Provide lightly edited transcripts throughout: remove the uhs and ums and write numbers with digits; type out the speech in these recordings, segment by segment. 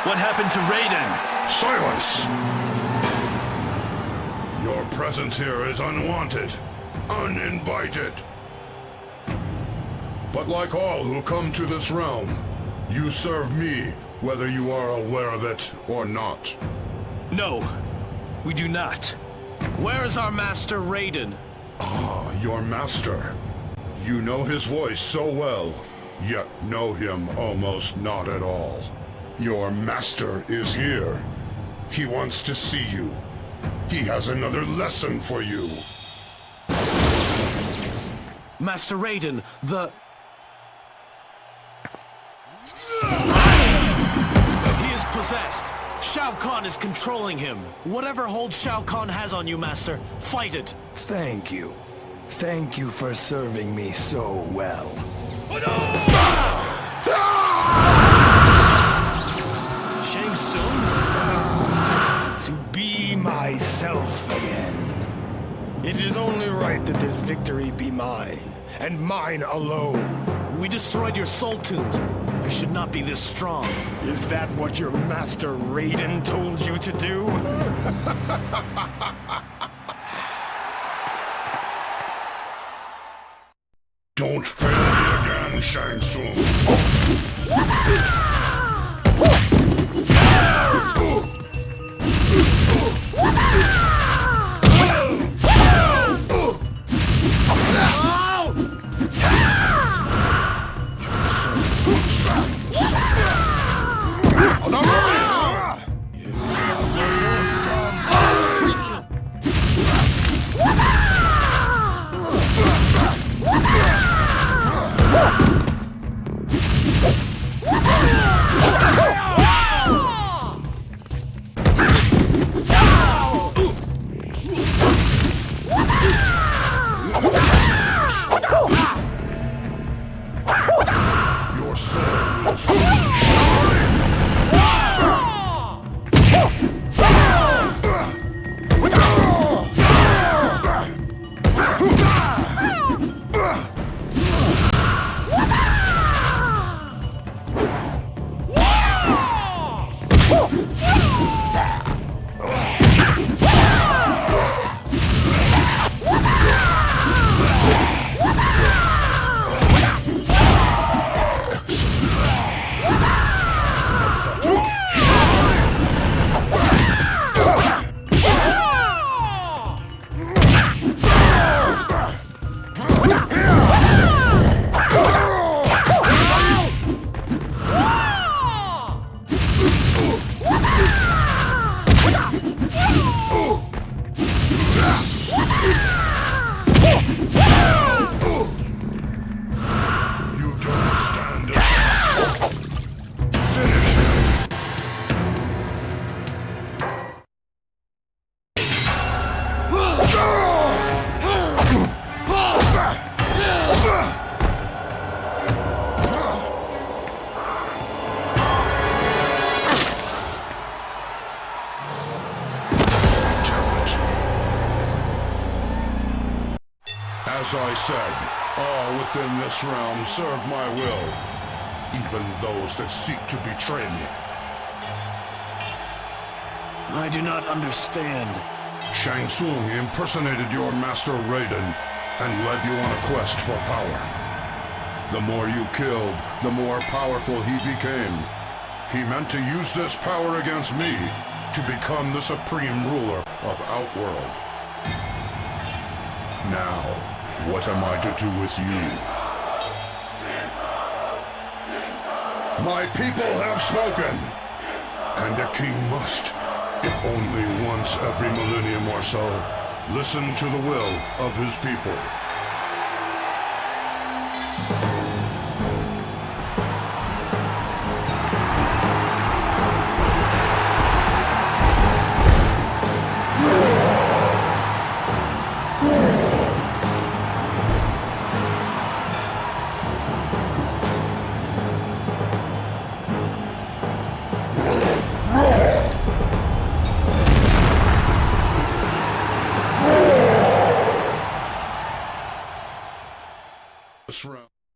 What happened to Raiden? Silence! Your presence here is unwanted, uninvited. But like all who come to this realm, you serve me, whether you are aware of it or not. No, we do not. Where is our master Raiden? Ah, your master. You know his voice so well, yet know him almost not at all. Your master is here. He wants to see you. He has another lesson for you. Master Raiden, He is possessed. Shao Kahn is controlling him. Whatever hold Shao Kahn has on you, Master, fight it. Thank you. Thank you for serving me so well. Shang Tsung? To be myself again. It is only right that this victory be mine, and mine alone. We destroyed your soul tombs. You should not be this strong. Is that what your master Raiden told you to do? Don't fail me again, Shang Tsung. As I said, all within this realm serve my will, even those that seek to betray me. I do not understand. Shang Tsung impersonated your master Raiden and led you on a quest for power. The more you killed, the more powerful he became. He meant to use this power against me to become the supreme ruler of Outworld. Now, what am I to do with you? My people have spoken, and a king must, if only once every millennium or so, listen to the will of his people.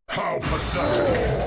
How pathetic!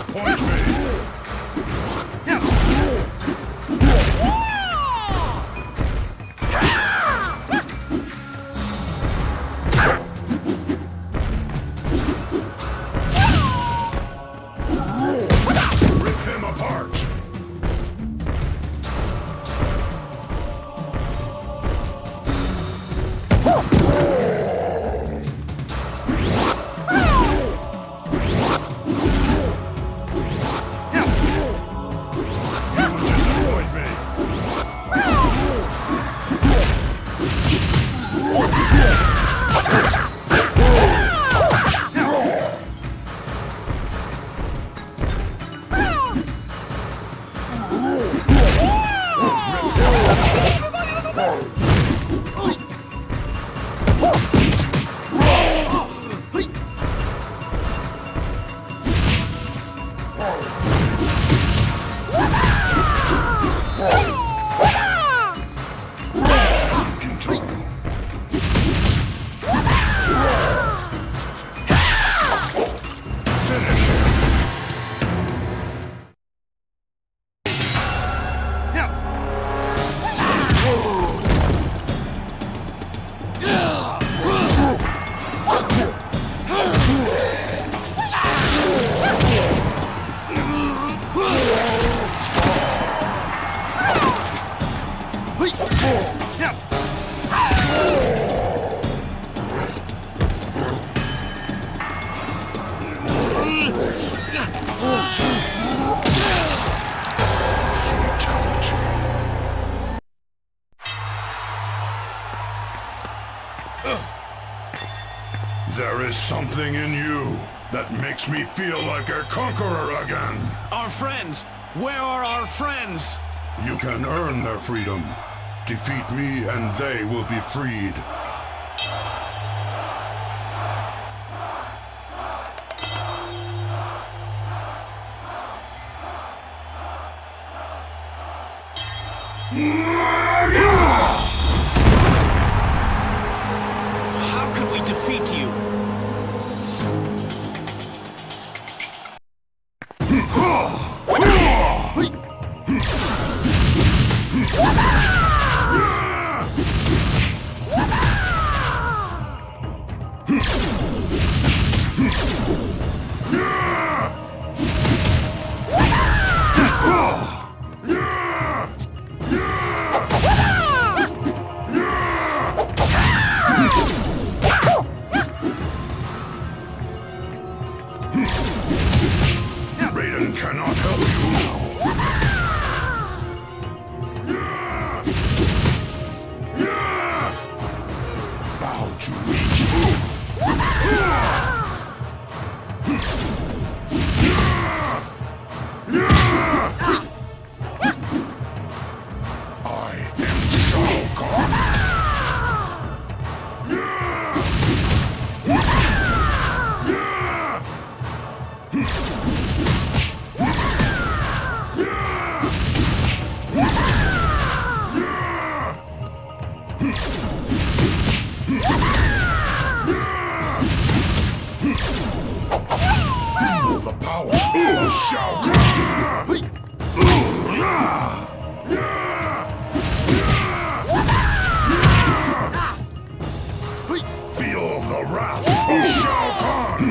Disappoint me! Rip him apart! Disappoint me! There is something in you that makes me feel like a conqueror again. Our friends! Where are our friends? You can earn their freedom. Defeat me and they will be freed. How can we defeat you? Raiden cannot help you now. Bow to me. I am Shao Kahn. Feel the power of Shao Kahn! Feel the wrath of Shao Kahn!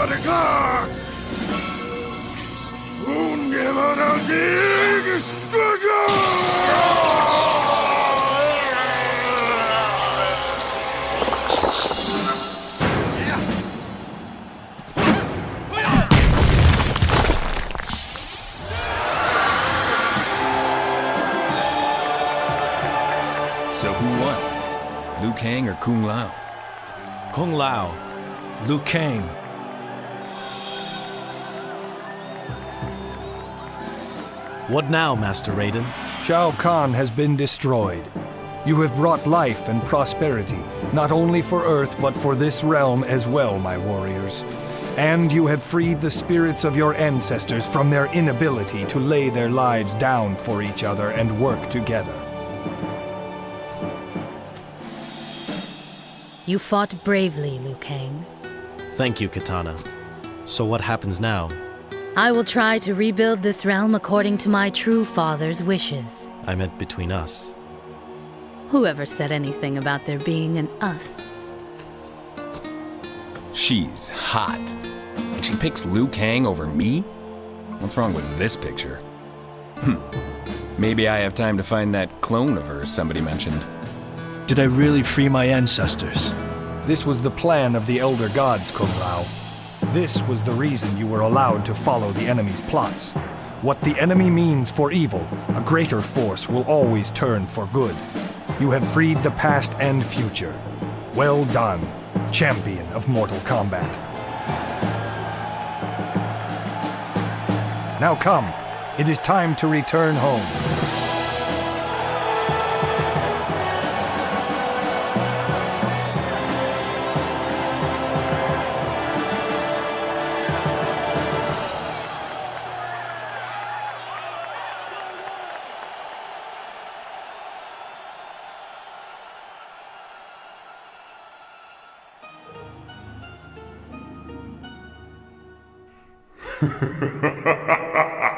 So who won? Liu Kang or Kung Lao? Kung Lao. Liu Kang. What now, Master Raiden? Shao Kahn has been destroyed. You have brought life and prosperity, not only for Earth but for this realm as well, my warriors. And you have freed the spirits of your ancestors from their inability to lay their lives down for each other and work together. You fought bravely, Liu Kang. Thank you, Katana. So what happens now? I will try to rebuild this realm according to my true father's wishes. I meant between us. Whoever said anything about there being an us? She's hot. And she picks Liu Kang over me? What's wrong with this picture? Maybe I have time to find that clone of hers somebody mentioned. Did I really free my ancestors? This was the plan of the Elder Gods, Kung Lao. This was the reason you were allowed to follow the enemy's plots. What the enemy means for evil, a greater force will always turn for good. You have freed the past and future. Well done, champion of Mortal Kombat. Now come, it is time to return home. Ha ha ha ha ha!